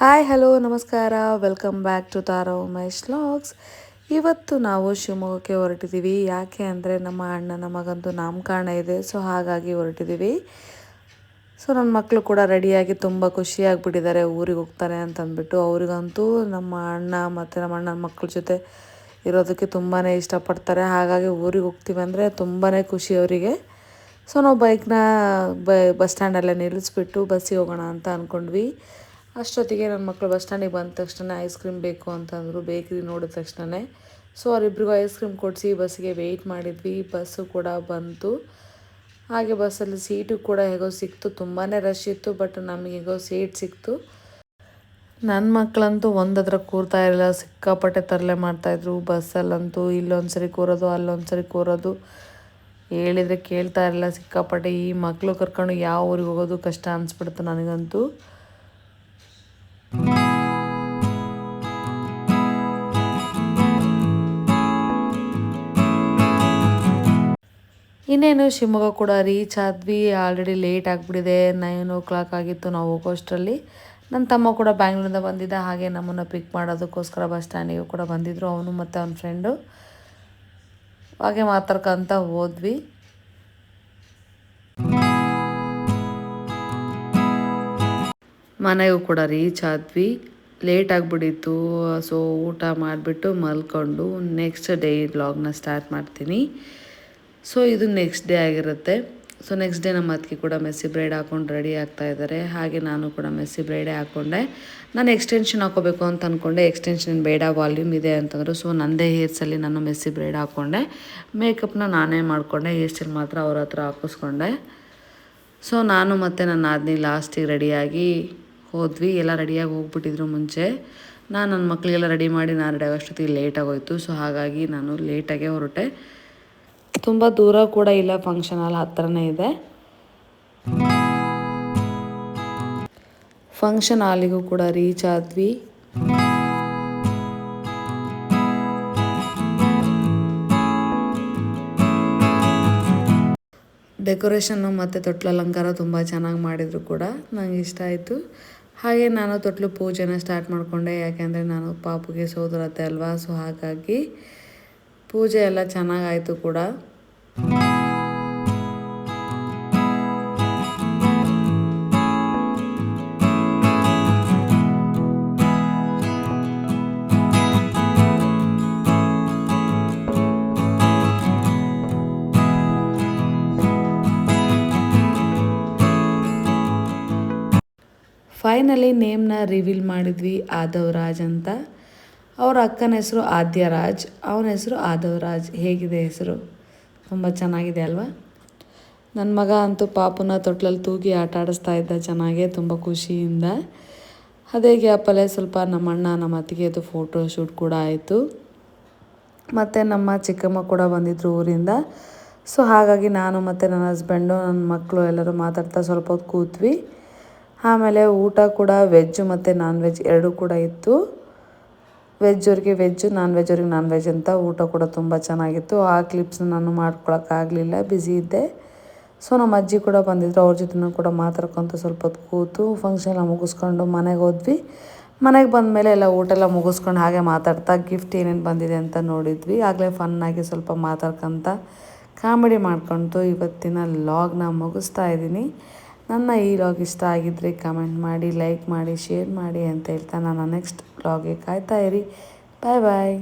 Hi hello ನಮಸ್ಕಾರ, welcome back to Tara Umesh vlogs. ಇವತ್ತು ನಾವು ಶಿವಮೊಗ್ಗಕ್ಕೆ ಹೊರಟಿದ್ದೀವಿ. ಯಾಕೆ ಅಂದರೆ ನಮ್ಮ ಅಣ್ಣನ ಮಗಂದು ನಾಮಕರಣ ಇದೆ, ಸೊ ಹಾಗಾಗಿ ಹೊರಟಿದ್ದೀವಿ. ಸೊ ನನ್ನ ಮಕ್ಕಳು ಕೂಡ ರೆಡಿಯಾಗಿ ತುಂಬ ಖುಷಿಯಾಗಿಬಿಟ್ಟಿದ್ದಾರೆ, ಊರಿಗೆ ಹೋಗ್ತಾರೆ ಅಂತಂದ್ಬಿಟ್ಟು. ಅವರಿಗಂತೂ ನಮ್ಮ ಅಣ್ಣ ಮತ್ತು ನಮ್ಮ ಅಣ್ಣನ ಮಕ್ಕಳ ಜೊತೆ ಇರೋದಕ್ಕೆ ತುಂಬಾ ಇಷ್ಟಪಡ್ತಾರೆ. ಹಾಗಾಗಿ ಊರಿಗೆ ಹೋಗ್ತೀವಿ ಅಂದರೆ ತುಂಬಾ ಖುಷಿ ಅವರಿಗೆ. ಸೊ ನಾವು ಬೈಕ್ನ ಬಸ್ ಸ್ಟ್ಯಾಂಡಲ್ಲೇ ನಿಲ್ಲಿಸ್ಬಿಟ್ಟು ಬಸ್ಸಿಗೆ ಹೋಗೋಣ ಅಂತ ಅಂದ್ಕೊಂಡ್ವಿ. ಅಷ್ಟೊತ್ತಿಗೆ ನನ್ನ ಮಕ್ಕಳು ಬಸ್ ಸ್ಟ್ಯಾಂಡಿಗೆ ಬಂದ ತಕ್ಷಣ ಐಸ್ ಕ್ರೀಮ್ ಬೇಕು ಅಂತಂದರು. ಬೇಕ್ರಿ ನೋಡಿದ ತಕ್ಷಣವೇ ಸೊ ಅವರಿಬ್ಬರಿಗೂ ಐಸ್ ಕ್ರೀಮ್ ಕೊಡಿಸಿ ಬಸ್ಸಿಗೆ ವೆಯ್ಟ್ ಮಾಡಿದ್ವಿ. ಬಸ್ಸು ಕೂಡ ಬಂತು. ಹಾಗೆ ಬಸ್ಸಲ್ಲಿ ಸೀಟು ಕೂಡ ಹೇಗೋ ಸಿಕ್ತು. ತುಂಬಾ ರಶ್ ಇತ್ತು, ಬಟ್ ನಮಗೆ ಹೇಗೋ ಸೀಟ್ ಸಿಕ್ತು. ನನ್ನ ಮಕ್ಕಳಂತೂ ಒಂದತ್ರ ಕೂರ್ತಾ ಇರಲಿಲ್ಲ, ಸಿಕ್ಕಾಪಟ್ಟೆ ತರಲೆ ಮಾಡ್ತಾಯಿದ್ರು. ಬಸ್ಸಲ್ಲಂತೂ ಇಲ್ಲೊಂದು ಸರಿ ಕೂರೋದು, ಅಲ್ಲೊಂದು ಸರಿ ಕೂರೋದು, ಹೇಳಿದರೆ ಕೇಳ್ತಾ ಇರಲಿಲ್ಲ ಸಿಕ್ಕಾಪಟ್ಟೆ. ಈ ಮಕ್ಕಳು ಕರ್ಕೊಂಡು ಯಾವ ಊರಿಗೆ ಹೋಗೋದು ಕಷ್ಟ ಅನಿಸ್ಬಿಡ್ತು ನನಗಂತೂ. ಇನ್ನೇನು ಶಿವಮೊಗ್ಗ ಕೂಡ ರೀಚ್ ಆದ್ವಿ. ಆಲ್ರೆಡಿ ಲೇಟ್ ಆಗಿಬಿಟ್ಟಿದೆ, 9 ಆಗಿತ್ತು ನಾವು ಹೋಗೋಷ್ಟರಲ್ಲಿ. ನನ್ನ ತಮ್ಮ ಕೂಡ ಬ್ಯಾಂಗ್ಳೂರಿಂದ ಬಂದಿದ್ದ, ಹಾಗೆ ನಮ್ಮನ್ನು ಪಿಕ್ ಮಾಡೋದಕ್ಕೋಸ್ಕರ ಬಸ್ ಸ್ಟ್ಯಾಂಡಿಗೆ ಕೂಡ ಬಂದಿದ್ದರು, ಅವನು ಮತ್ತು ಅವನ ಫ್ರೆಂಡು. ಹಾಗೆ ಮಾತಾಡ್ಕೊಂತ ಹೋದ್ವಿ. ಮನೆಗೂ ಕೂಡ ರೀಚ್ ಆದ್ವಿ. ಲೇಟ್ ಆಗಿಬಿಟ್ಟಿತ್ತು, ಸೊ ಊಟ ಮಾಡಿಬಿಟ್ಟು ಮಲ್ಕೊಂಡು ನೆಕ್ಸ್ಟ್ ಡೇ ವ್ಲಾಗ್ನ ಸ್ಟಾರ್ಟ್ ಮಾಡ್ತೀನಿ. ಸೊ ಇದು ನೆಕ್ಸ್ಟ್ ಡೇ ಆಗಿರುತ್ತೆ. ಸೊ ನೆಕ್ಸ್ಟ್ ಡೇ ನಮ್ಮ ಅತ್ತಿಗೆ ಕೂಡ ಮೆಸ್ಸಿ ಬ್ರೈಡ್ ಹಾಕ್ಕೊಂಡು ರೆಡಿ ಆಗ್ತಾ ಇದ್ದಾರೆ. ಹಾಗೆ ನಾನು ಕೂಡ ಮೆಸ್ಸಿ ಬ್ರೈಡೇ ಹಾಕ್ಕೊಂಡೆ. ನಾನು ಎಕ್ಸ್ಟೆನ್ಷನ್ ಹಾಕೋಬೇಕು ಅಂತ ಅಂದ್ಕೊಂಡೆ, ಎಕ್ಸ್ಟೆನ್ಷನ್ ಬೇಡ, ವಾಲ್ಯೂಮ್ ಇದೆ ಅಂತಂದರು. ಸೊ ನನ್ನದೇ ಹೇರ್ಸಲ್ಲಿ ನಾನು ಮೆಸ್ಸಿ ಬ್ರೈಡ್ ಹಾಕ್ಕೊಂಡೆ. ಮೇಕಪ್ನ ನಾನೇ ಮಾಡಿಕೊಂಡೆ, ಹೇರ್ ಸ್ಟೈಲ್ ಮಾತ್ರ ಅವ್ರ ಹತ್ರ ಹಾಕಿಸ್ಕೊಂಡೆ. ಸೊ ನಾನು ಮತ್ತು ನನ್ನ ಆದ್ನಿ ಲಾಸ್ಟಿಗೆ ರೆಡಿಯಾಗಿ ಹೋದ್ವಿ. ಎಲ್ಲ ರೆಡಿಯಾಗಿ ಹೋಗ್ಬಿಟ್ಟಿದ್ರು ಮುಂಚೆ. ನನ್ನ ಮಕ್ಕಳಿಗೆಲ್ಲ ರೆಡಿ ಮಾಡಿ ನಾನು ರೆಡಿ ಆಗೋಷ್ಟೊತ್ತಿಗೆ ಲೇಟಾಗೋಯ್ತು. ಸೊ ಹಾಗಾಗಿ ನಾನು ಲೇಟಾಗೇ ಹೊರಟೆ. ತುಂಬ ದೂರ ಕೂಡ ಇಲ್ಲ, ಫಂಕ್ಷನ್ ಹಾಲ್ ಹತ್ರನೇ ಇದೆ. ಫಂಕ್ಷನ್ ಹಾಲಿಗೂ ಕೂಡ ರೀಚ್ ಆದ್ವಿ. ಡೆಕೋರೇಷನ್ನು ಮತ್ತು ತೊಟ್ಲು ಅಲಂಕಾರ ತುಂಬ ಚೆನ್ನಾಗಿ ಮಾಡಿದರು ಕೂಡ, ನನಗೆ ಇಷ್ಟ ಆಯಿತು. ಹಾಗೆ ನಾನು ತೊಟ್ಲು ಪೂಜೆನ ಸ್ಟಾರ್ಟ್ ಮಾಡಿಕೊಂಡೆ. ಯಾಕೆಂದರೆ ನಾನು ಪಾಪುಗೆ ಸೋದರತ್ತೆ ಅಲ್ವಾ, ಸೊ ಹಾಗಾಗಿ ಪೂಜೆ ಎಲ್ಲ ಚೆನ್ನಾಗಾಯಿತು ಕೂಡ. ಫೈನಲಿ ನೇಮ್ನ ರಿವೀಲ್ ಮಾಡಿದ್ವಿ, ಆದವ್ ರಾಜ್ ಅಂತ. ಅವರ ಅಕ್ಕನ ಹೆಸರು ಆದ್ಯರಾಜ್, ಅವನ ಹೆಸರು ಆದವ್ ರಾಜ್. ಹೇಗಿದೆ ಹೆಸರು? ತುಂಬ ಚೆನ್ನಾಗಿದೆ ಅಲ್ವಾ? ನನ್ನ ಮಗ ಅಂತೂ ಪಾಪುನ ತೊಟ್ಲಲ್ಲಿ ತೂಗಿ ಆಟ ಆಡಿಸ್ತಾ ಇದ್ದ ಚೆನ್ನಾಗೆ, ತುಂಬ ಖುಷಿಯಿಂದ. ಅದೇ ಗ್ಯಾಪಲ್ಲೇ ಸ್ವಲ್ಪ ನಮ್ಮ ಅಣ್ಣ ನಮ್ಮ ಅತ್ತಿಗೆದು ಫೋಟೋ ಶೂಟ್ ಕೂಡ ಆಯಿತು. ಮತ್ತು ನಮ್ಮ ಚಿಕ್ಕಮ್ಮ ಕೂಡ ಬಂದಿದ್ದರು ಊರಿಂದ. ಸೊ ಹಾಗಾಗಿ ನಾನು ಮತ್ತು ನನ್ನ ಹಸ್ಬೆಂಡು, ನನ್ನ ಮಕ್ಕಳು ಎಲ್ಲರೂ ಮಾತಾಡ್ತಾ ಸ್ವಲ್ಪ ಹೊತ್ತು ಕೂತ್ವಿ. ಆಮೇಲೆ ಊಟ ಕೂಡ ವೆಜ್ಜು ಮತ್ತು ನಾನ್ ವೆಜ್ ಎರಡೂ ಕೂಡ ಇತ್ತು. ವೆಜ್ ಅವ್ರಿಗೆ ವೆಜ್ಜು, ನಾನ್ ವೆಜ್ ಅವ್ರಿಗೆ ನಾನ್ ವೆಜ್ ಅಂತ. ಊಟ ಕೂಡ ತುಂಬ ಚೆನ್ನಾಗಿತ್ತು. ಆ ಕ್ಲಿಪ್ಸ್ನ ನಾನು ಮಾಡ್ಕೊಳಕ್ಕಾಗಲಿಲ್ಲ, ಬ್ಯುಸಿ ಇದ್ದೆ. ಸೊ ನಮ್ಮ ಅಜ್ಜಿ ಕೂಡ ಬಂದಿದ್ದರು, ಅವ್ರ ಜೊತೆ ಕೂಡ ಮಾತಾಡ್ಕೊತ ಸ್ವಲ್ಪ ಹೊತ್ತು ಕೂತು ಫಂಕ್ಷನ್ ಎಲ್ಲ ಮುಗಿಸ್ಕೊಂಡು ಮನೆಗೆ ಹೋದ್ವಿ. ಮನೆಗೆ ಬಂದಮೇಲೆ ಎಲ್ಲ ಊಟ ಎಲ್ಲ ಮುಗಿಸ್ಕೊಂಡು ಹಾಗೆ ಮಾತಾಡ್ತಾ ಗಿಫ್ಟ್ ಏನೇನು ಬಂದಿದೆ ಅಂತ ನೋಡಿದ್ವಿ. ಆಗಲೇ ಫನ್ನಾಗಿ ಸ್ವಲ್ಪ ಮಾತಾಡ್ಕೊತ ಕಾಮಿಡಿ ಮಾಡ್ಕೊತು ಇವತ್ತಿನ ಲಾಗ್ನ ಮುಗಿಸ್ತಾ ಇದ್ದೀನಿ. ನನ್ನ ಈ ವ್ಲಾಗ್ ಇಷ್ಟ ಆಗಿದ್ದರೆ ಕಮೆಂಟ್ ಮಾಡಿ, ಲೈಕ್ ಮಾಡಿ, ಶೇರ್ ಮಾಡಿ ಅಂತ ಹೇಳ್ತಾ ನನ್ನ ನೆಕ್ಸ್ಟ್ ವ್ಲಾಗ್ಗೆ ಕಾಯ್ತಾ ಇರಿ. ಬಾಯ್ ಬಾಯ್.